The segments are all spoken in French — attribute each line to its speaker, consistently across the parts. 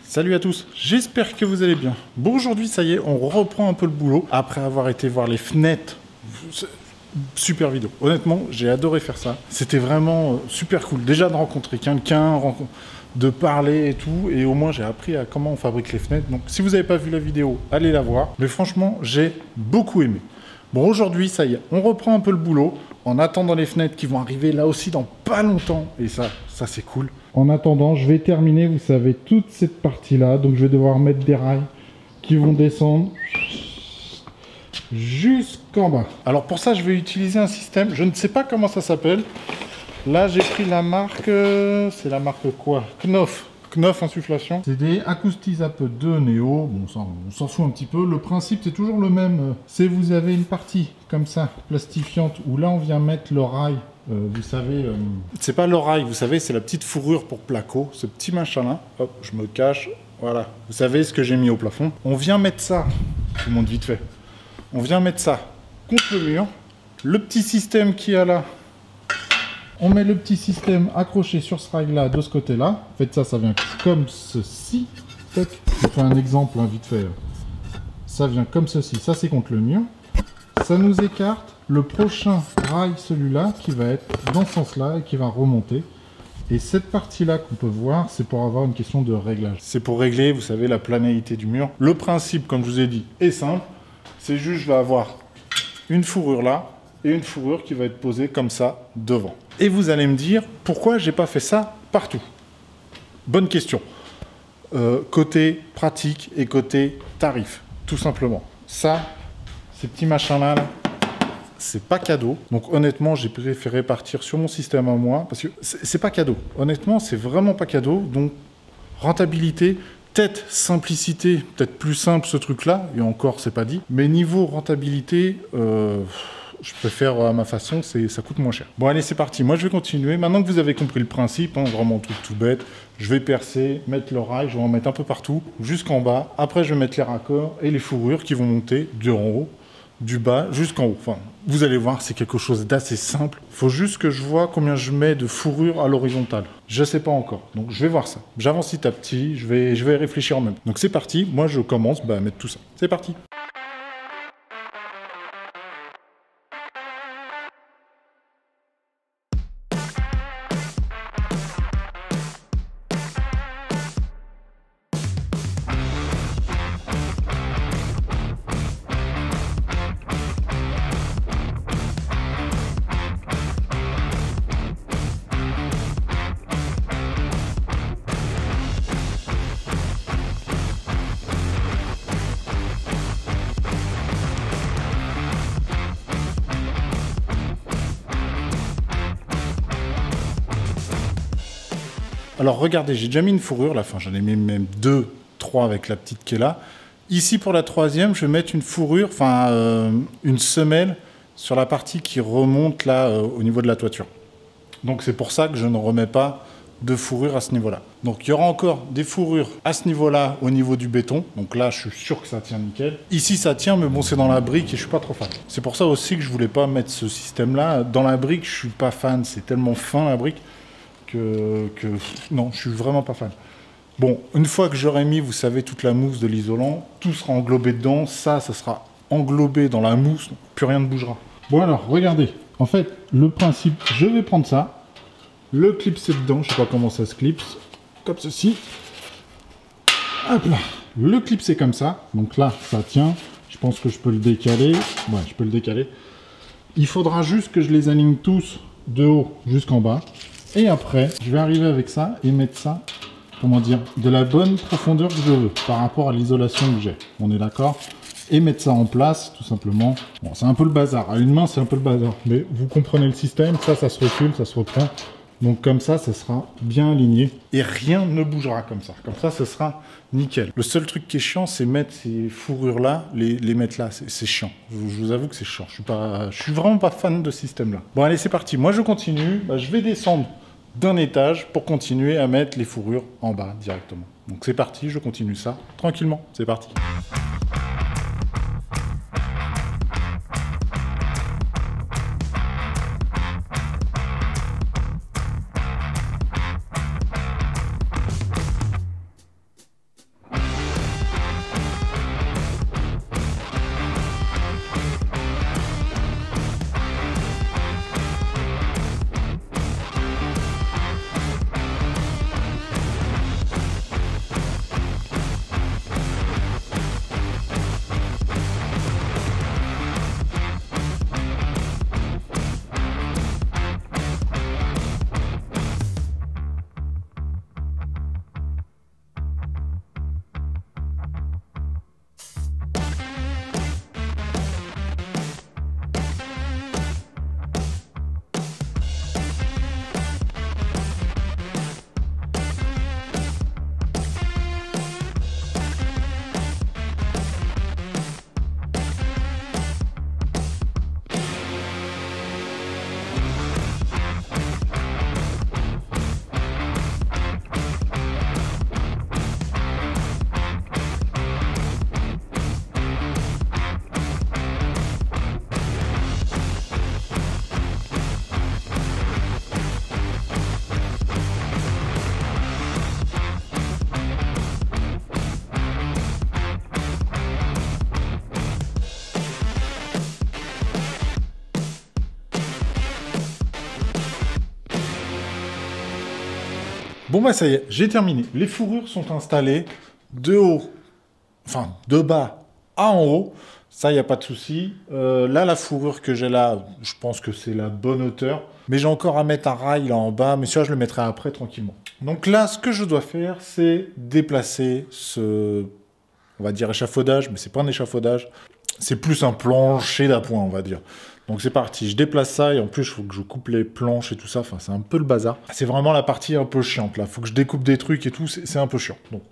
Speaker 1: Salut à tous, j'espère que vous allez bien. Bon, aujourd'hui, ça y est, on reprend un peu le boulot après avoir été voir les fenêtres. Super vidéo. Honnêtement, j'ai adoré faire ça. C'était vraiment super cool. Déjà de rencontrer quelqu'un, de parler et tout. Et au moins, j'ai appris à comment on fabrique les fenêtres. Donc, si vous n'avez pas vu la vidéo, allez la voir. Mais franchement, j'ai beaucoup aimé. Bon, aujourd'hui, ça y est, on reprend un peu le boulot. En attendant les fenêtres qui vont arriver là aussi dans pas longtemps. Et ça c'est cool. En attendant, je vais terminer, vous savez, toute cette partie-là. Donc, je vais devoir mettre des rails qui vont descendre jusqu'en bas. Alors, pour ça, je vais utiliser un système. Je ne sais pas comment ça s'appelle. Là, j'ai pris la marque... c'est la marque quoi? Knauf. Knauf Insufflation. C'est des Acousti-Zap 2 Neo. Bon, on s'en fout un petit peu. Le principe, c'est toujours le même. C'est vous avez une partie comme ça, plastifiante, où là, on vient mettre le rail. Vous savez, c'est pas le rail, vous savez, c'est la petite fourrure pour placo, ce petit machin-là. Hop, je me cache. Voilà. Vous savez ce que j'ai mis au plafond. On vient mettre ça. Je vous montre vite fait. On vient mettre ça contre le mur. Le petit système qu'il y a là. On met le petit système accroché sur ce rail-là, de ce côté-là. En fait, ça vient comme ceci. Tac. Je fais un exemple, hein, vite fait. Ça vient comme ceci. Ça, c'est contre le mur. Ça nous écarte le prochain rail, celui-là, qui va être dans ce sens-là et qui va remonter. Et cette partie-là qu'on peut voir, c'est pour avoir une question de réglage. C'est pour régler, vous savez, la planéité du mur. Le principe, comme je vous ai dit, est simple. C'est juste, je vais avoir une fourrure là et une fourrure qui va être posée comme ça devant. Et vous allez me dire, pourquoi j'ai pas fait ça partout? Bonne question. Côté pratique et côté tarif, tout simplement. Ça, ces petits machins-là, c'est pas cadeau. Donc honnêtement, j'ai préféré partir sur mon système à moi, parce que c'est pas cadeau. Honnêtement, c'est vraiment pas cadeau. Donc, rentabilité, peut-être simplicité, peut-être plus simple ce truc-là, et encore, c'est pas dit. Mais niveau rentabilité, je préfère à ma façon, ça coûte moins cher. Bon allez, c'est parti. Moi, je vais continuer. Maintenant que vous avez compris le principe, hein, vraiment tout bête, je vais percer, mettre le rail, je vais en mettre un peu partout, jusqu'en bas. Après, je vais mettre les raccords et les fourrures qui vont monter du en haut, du bas jusqu'en haut. Enfin, vous allez voir, c'est quelque chose d'assez simple. Il faut juste que je vois combien je mets de fourrure à l'horizontale. Je ne sais pas encore. Donc, je vais voir ça. J'avance petit à petit. Je vais réfléchir en même temps. Donc, c'est parti. Moi, je commence à mettre tout ça. C'est parti. Alors regardez, j'ai déjà mis une fourrure, là, enfin j'en ai mis même 2, 3 avec la petite qui est là. Ici pour la troisième, je vais mettre une fourrure, enfin une semelle sur la partie qui remonte là au niveau de la toiture. Donc c'est pour ça que je ne remets pas de fourrure à ce niveau-là. Donc il y aura encore des fourrures à ce niveau-là, au niveau du béton. Donc là, je suis sûr que ça tient nickel. Ici, ça tient, mais bon, c'est dans la brique et je suis pas trop fan. C'est pour ça aussi que je voulais pas mettre ce système-là. Dans la brique, je suis pas fan. C'est tellement fin la brique. Non, je suis vraiment pas fan. Bon, une fois que j'aurai mis, vous savez, toute la mousse de l'isolant, tout sera englobé dedans, ça sera englobé dans la mousse, plus rien ne bougera. Bon alors, regardez, en fait, le principe, je vais prendre ça, le clipser dedans, je sais pas comment ça se clipse, comme ceci. Hop là, le clipser comme ça, donc là, ça tient, je pense que je peux le décaler, ouais, je peux le décaler. Il faudra juste que je les aligne tous de haut jusqu'en bas. Et après, je vais arriver avec ça et mettre ça, comment dire, de la bonne profondeur que je veux par rapport à l'isolation que j'ai. On est d'accord? Et mettre ça en place, tout simplement. Bon, c'est un peu le bazar. À une main, c'est un peu le bazar. Mais vous comprenez le système. Ça se recule, ça se reprend. Donc comme ça sera bien aligné. Et rien ne bougera comme ça. Comme ça, ce sera nickel. Le seul truc qui est chiant, c'est mettre ces fourrures-là, les mettre là. C'est chiant. Je vous avoue que c'est chiant. Je suis vraiment pas fan de ce système-là. Bon, allez, c'est parti. Moi, je continue. Je vais descendre d'un étage pour continuer à mettre les fourrures en bas directement. Donc c'est parti, je continue ça tranquillement. C'est parti. Bon bah ça y est, j'ai terminé. Les fourrures sont installées de haut, enfin de bas à en haut. Ça, il n'y a pas de souci. Là, la fourrure que j'ai là, je pense que c'est la bonne hauteur. Mais j'ai encore à mettre un rail là en bas. Mais ça, je le mettrai après tranquillement. Donc là, ce que je dois faire, c'est déplacer ce, on va dire échafaudage, mais c'est pas un échafaudage. C'est plus un plancher d'appoint, on va dire. Donc c'est parti, je déplace ça et en plus il faut que je coupe les planches et tout ça, enfin c'est un peu le bazar. C'est vraiment la partie un peu chiante là, il faut que je découpe des trucs et tout, c'est un peu chiant. Donc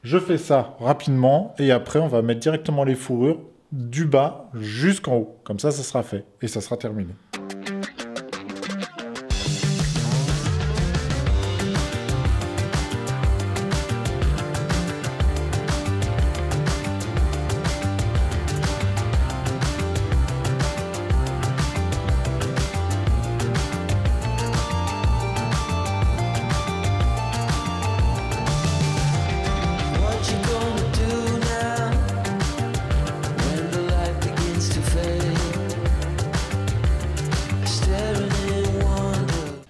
Speaker 1: je fais ça rapidement et après on va mettre directement les fourrures du bas jusqu'en haut. Comme ça sera fait et ça sera terminé.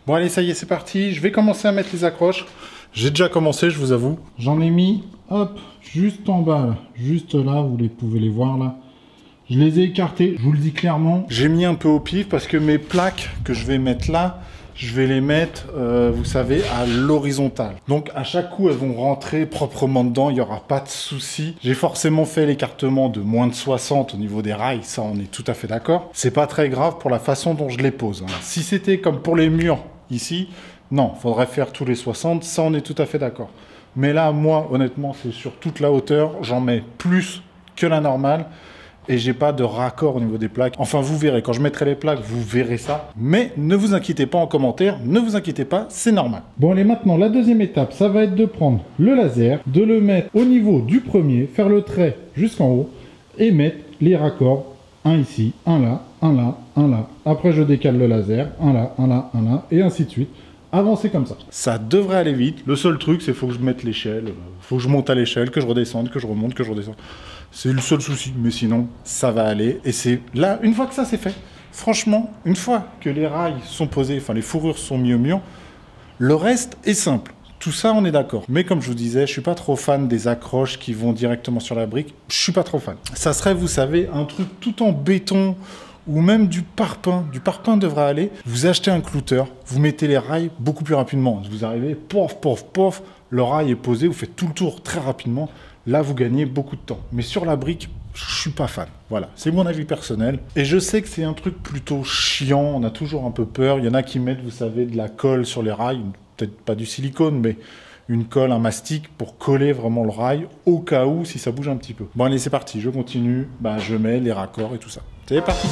Speaker 1: Bon allez, ça y est, c'est parti. Je vais commencer à mettre les accroches. J'ai déjà commencé, je vous avoue. J'en ai mis, hop, juste en bas, là. Juste là, vous pouvez les voir là. Je les ai écartés, je vous le dis clairement. J'ai mis un peu au pif parce que mes plaques que je vais mettre là, je vais les mettre, vous savez, à l'horizontale. Donc à chaque coup, elles vont rentrer proprement dedans, il n'y aura pas de souci. J'ai forcément fait l'écartement de moins de 60 au niveau des rails, ça on est tout à fait d'accord. C'est pas très grave pour la façon dont je les pose. Hein. Si c'était comme pour les murs ici, non, faudrait faire tous les 60, ça on est tout à fait d'accord. Mais là, moi, honnêtement, c'est sur toute la hauteur, j'en mets plus que la normale. Et j'ai pas de raccord au niveau des plaques. Enfin, vous verrez, quand je mettrai les plaques, vous verrez ça. Mais ne vous inquiétez pas en commentaire, ne vous inquiétez pas, c'est normal. Bon, allez, maintenant, la deuxième étape, ça va être de prendre le laser, de le mettre au niveau du premier, faire le trait jusqu'en haut, et mettre les raccords, un ici, un là, un là, un là. Après, je décale le laser, un là, un là, un là, et ainsi de suite. Avancez comme ça. Ça devrait aller vite. Le seul truc, c'est qu'il faut que je mette l'échelle, faut que je monte à l'échelle, que je redescende, que je remonte, que je redescende. C'est le seul souci, mais sinon, ça va aller. Et c'est là, une fois que ça c'est fait, franchement, une fois que les rails sont posés, enfin les fourrures sont mis au mur, le reste est simple. Tout ça, on est d'accord. Mais comme je vous disais, je suis pas trop fan des accroches qui vont directement sur la brique. Je suis pas trop fan. Ça serait, vous savez, un truc tout en béton ou même du parpaing. Du parpaing devrait aller. Vous achetez un clouteur, vous mettez les rails beaucoup plus rapidement. Vous arrivez, pof, pof, pof, le rail est posé, vous faites tout le tour très rapidement. Là, vous gagnez beaucoup de temps. Mais sur la brique, je suis pas fan. Voilà, c'est mon avis personnel. Et je sais que c'est un truc plutôt chiant, on a toujours un peu peur. Il y en a qui mettent, vous savez, de la colle sur les rails. Peut-être pas du silicone, mais une colle, un mastic pour coller vraiment le rail au cas où si ça bouge un petit peu. Bon, allez, c'est parti, je continue. Bah, je mets les raccords et tout ça. C'est parti.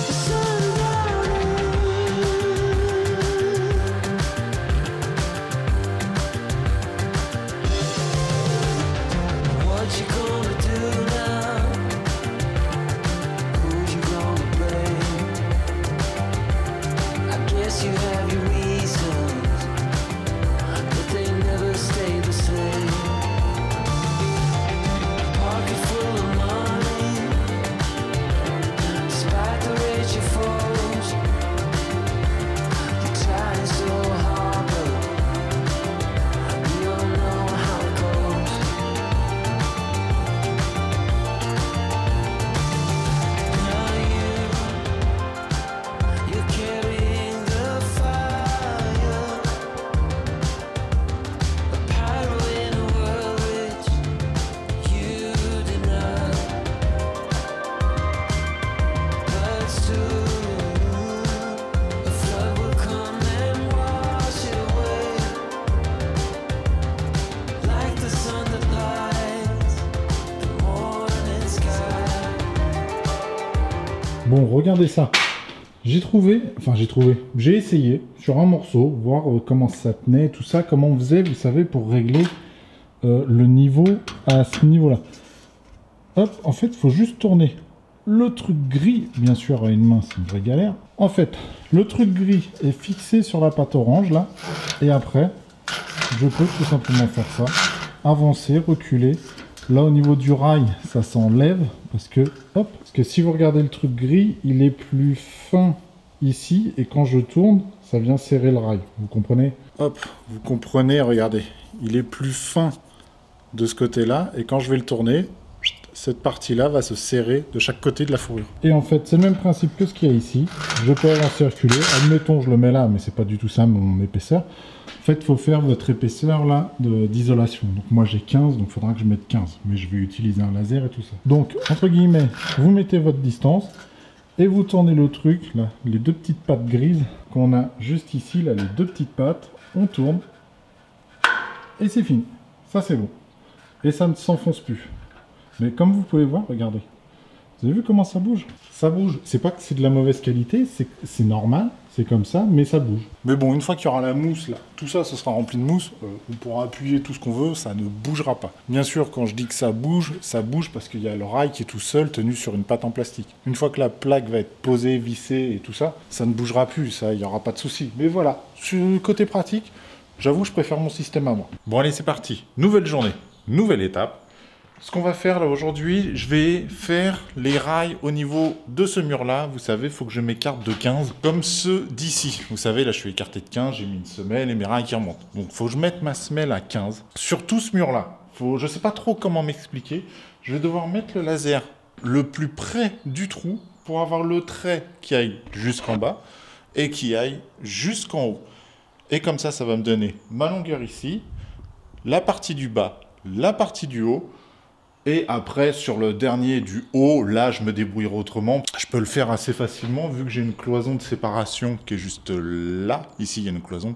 Speaker 1: Bon, regardez ça. J'ai essayé sur un morceau, voir comment ça tenait, tout ça, comment on faisait, vous savez, pour régler le niveau à ce niveau-là. Hop, en fait, il faut juste tourner le truc gris, bien sûr, à une main, c'est une vraie galère. En fait, le truc gris est fixé sur la patte orange, là, et après, je peux tout simplement faire ça, avancer, reculer. Là, au niveau du rail, ça s'enlève parce que si vous regardez le truc gris, il est plus fin ici et quand je tourne, ça vient serrer le rail. Vous comprenez? hop, vous comprenez, regardez, il est plus fin de ce côté-là, et quand je vais le tourner, cette partie-là va se serrer de chaque côté de la fourrure. Et en fait, c'est le même principe que ce qu'il y a ici. Je peux avoir circulé. Admettons, je le mets là, mais c'est pas du tout ça mon épaisseur. En fait, il faut faire votre épaisseur là d'isolation. Donc moi j'ai 15, donc il faudra que je mette 15. Mais je vais utiliser un laser et tout ça. Donc, entre guillemets, vous mettez votre distance et vous tournez le truc, là, les deux petites pattes grises qu'on a juste ici, là, les deux petites pattes, on tourne et c'est fini. Ça c'est bon. Et ça ne s'enfonce plus. Mais comme vous pouvez voir, regardez. Vous avez vu comment ça bouge? Ça bouge. C'est pas que c'est de la mauvaise qualité, c'est normal, c'est comme ça, mais ça bouge. Mais bon, une fois qu'il y aura la mousse, là, tout ça, ce sera rempli de mousse, on pourra appuyer tout ce qu'on veut, ça ne bougera pas. Bien sûr, quand je dis que ça bouge parce qu'il y a le rail qui est tout seul, tenu sur une patte en plastique. Une fois que la plaque va être posée, vissée et tout ça, ça ne bougera plus, ça, il n'y aura pas de souci. Mais voilà, sur le côté pratique, j'avoue, je préfère mon système à moi. Bon, allez, c'est parti. Nouvelle journée, nouvelle étape. Ce qu'on va faire là aujourd'hui, je vais faire les rails au niveau de ce mur-là. Vous savez, il faut que je m'écarte de 15, comme ceux d'ici. Vous savez, là, je suis écarté de 15, j'ai mis une semelle et mes rails qui remontent. Donc, il faut que je mette ma semelle à 15 sur tout ce mur-là. Je ne sais pas trop comment m'expliquer. Je vais devoir mettre le laser le plus près du trou pour avoir le trait qui aille jusqu'en bas et qui aille jusqu'en haut. Et comme ça, ça va me donner ma longueur ici, la partie du bas, la partie du haut. Et après, sur le dernier du haut, là, je me débrouillerai autrement. Je peux le faire assez facilement, vu que j'ai une cloison de séparation qui est juste là. Ici, il y a une cloison.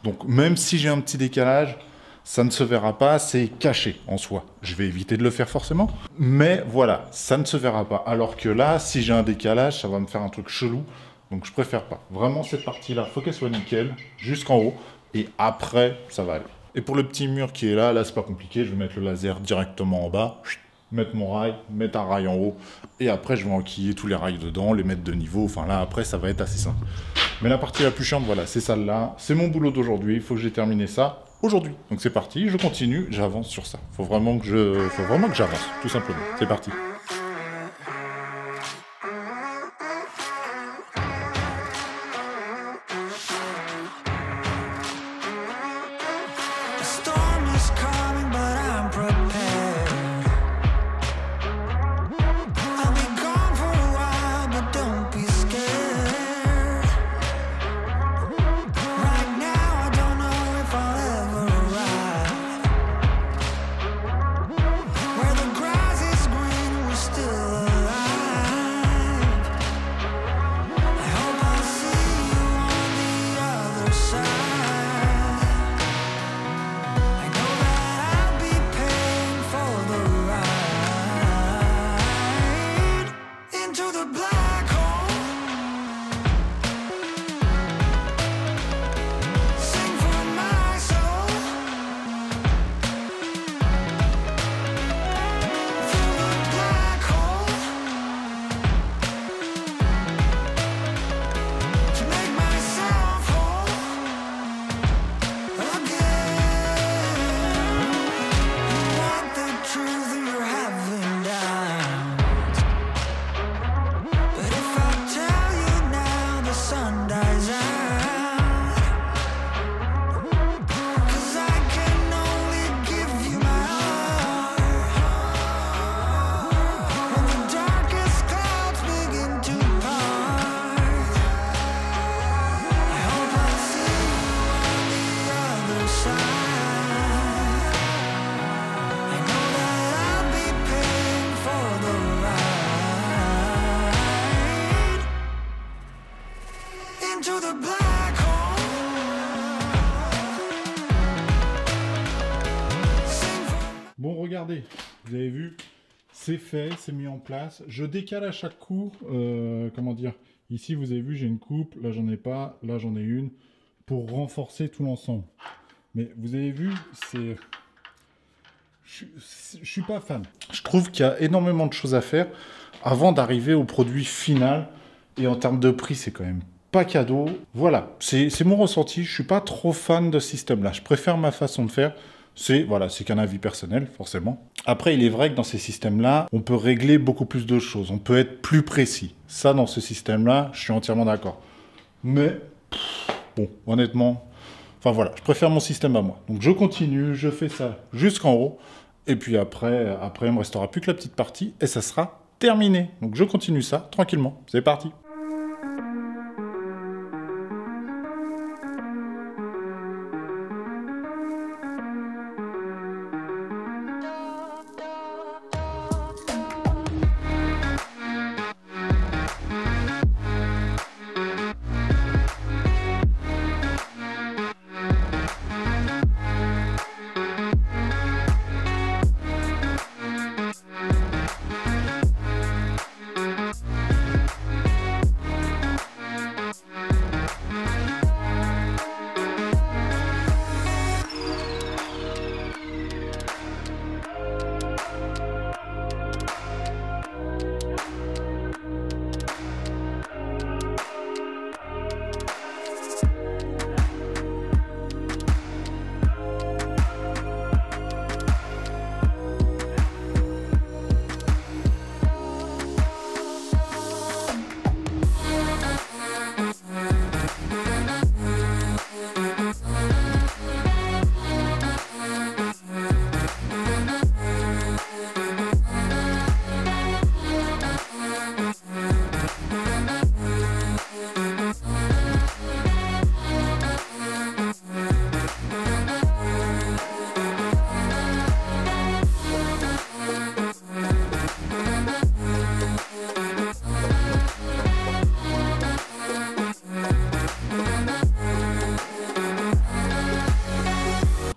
Speaker 1: Donc, même si j'ai un petit décalage, ça ne se verra pas, c'est caché en soi. Je vais éviter de le faire forcément. Mais voilà, ça ne se verra pas. Alors que là, si j'ai un décalage, ça va me faire un truc chelou. Donc, je préfère pas. Vraiment, cette partie-là, il faut qu'elle soit nickel, jusqu'en haut. Et après, ça va aller. Et pour le petit mur qui est là, c'est pas compliqué, je vais mettre le laser directement en bas, mettre mon rail, mettre un rail en haut, et après je vais enquiller tous les rails dedans, les mettre de niveau, enfin là après ça va être assez simple. Mais la partie la plus chiante, voilà, c'est celle-là, c'est mon boulot d'aujourd'hui, il faut que j'ai terminé ça aujourd'hui. Donc c'est parti, je continue, j'avance sur ça. Faut vraiment que j'avance, tout simplement. C'est parti. Bon, regardez, vous avez vu, c'est fait, c'est mis en place. Je décale à chaque coup, comment dire, ici vous avez vu, j'ai une coupe, là j'en ai pas, là j'en ai une, pour renforcer tout l'ensemble. Mais vous avez vu, c'est... Je suis pas fan. Je trouve qu'il y a énormément de choses à faire avant d'arriver au produit final. Et en termes de prix, c'est quand même pas cadeau. Voilà, c'est mon ressenti. Je suis pas trop fan de ce système-là. Je préfère ma façon de faire. C'est qu'un avis personnel, forcément. Après, il est vrai que dans ces systèmes-là, on peut régler beaucoup plus de choses. On peut être plus précis. Ça, dans ce système-là, je suis entièrement d'accord. Mais, bon, honnêtement, Enfin voilà, je préfère mon système à moi. Donc je continue, je fais ça jusqu'en haut. Et puis après, il ne me restera plus que la petite partie et ça sera terminé. Donc je continue ça tranquillement. C'est parti.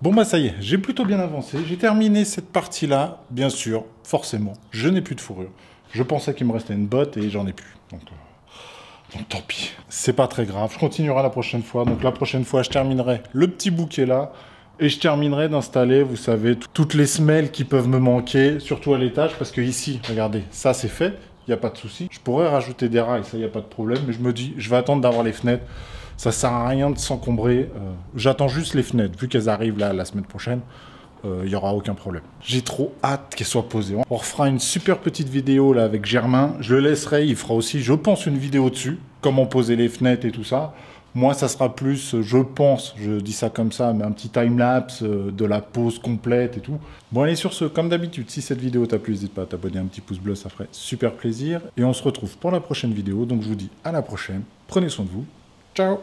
Speaker 1: Bon bah ça y est, j'ai plutôt bien avancé, j'ai terminé cette partie-là, bien sûr, forcément, je n'ai plus de fourrure. Je pensais qu'il me restait une botte et j'en ai plus, donc tant pis. C'est pas très grave, je continuerai la prochaine fois, donc la prochaine fois je terminerai le petit bouquet là, et je terminerai d'installer, vous savez, toutes les semelles qui peuvent me manquer, surtout à l'étage, parce que ici, regardez, ça c'est fait, il n'y a pas de souci. Je pourrais rajouter des rails, ça il n'y a pas de problème, mais je me dis, je vais attendre d'avoir les fenêtres. Ça sert à rien de s'encombrer. J'attends juste les fenêtres. Vu qu'elles arrivent là la semaine prochaine, il n'y aura aucun problème. J'ai trop hâte qu'elles soient posées. On refera une super petite vidéo là avec Germain. Je le laisserai. Il fera aussi, je pense, une vidéo dessus. Comment poser les fenêtres et tout ça. Moi, ça sera plus, je pense, je dis ça comme ça, mais un petit time-lapse de la pose complète et tout. Bon, allez, sur ce, comme d'habitude, si cette vidéo t'a plu, n'hésite pas à t'abonner, un petit pouce bleu, ça ferait super plaisir. Et on se retrouve pour la prochaine vidéo. Donc, je vous dis à la prochaine. Prenez soin de vous. Ciao!